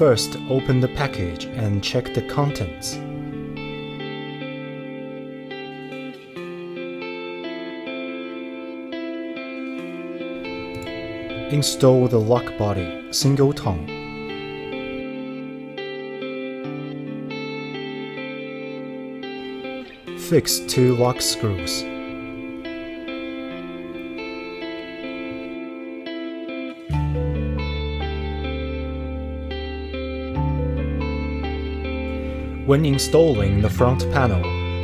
First, open the package and check the contents. Install the lock body, single tongue. Fix 2 lock screws. When installing the front panel,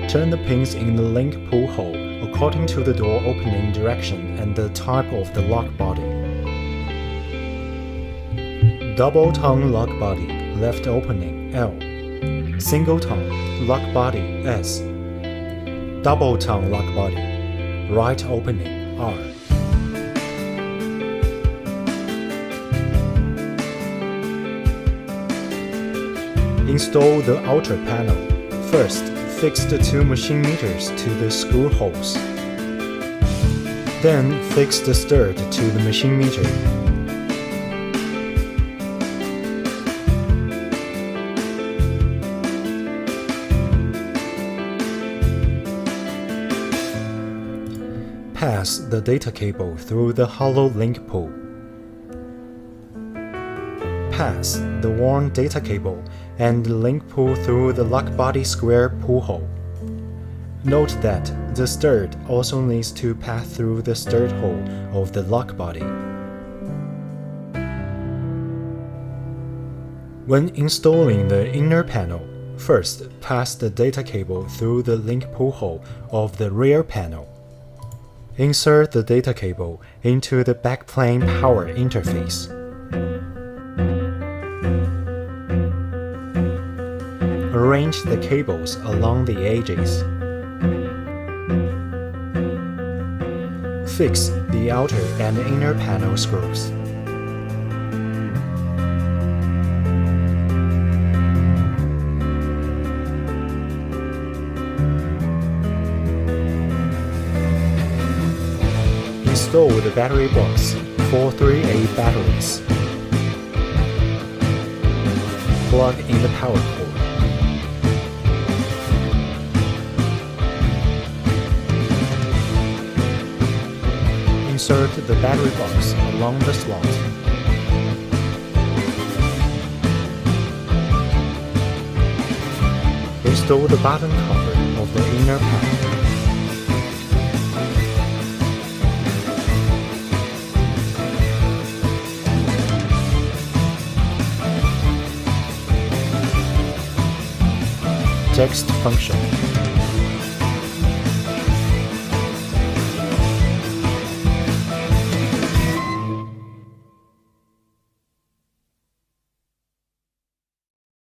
turn the pins in the link pull hole according to the door opening direction and the type of the lock body. Double tongue lock body, left opening L. Single tongue lock body S. Double tongue lock body, right opening R. Install the outer panel. First, fix the 2 machine meters to the screw holes. Then, fix the stud to the machine meter. Pass the data cable through the hollow link pull. Pass the worn data cable and the link pull through the lock body square pull hole. Note that the stud also needs to pass through the stud hole of the lock body. When installing the inner panel, first pass the data cable through the link pull hole of the rear panel. Insert the data cable into the backplane power interface. Arrange the cables along the edges. Fix the outer and inner panel screws. Install the battery box for 3A batteries. Plug in the power cord. Insert the battery box along the slot. Install the bottom cover of the inner panel. Text function.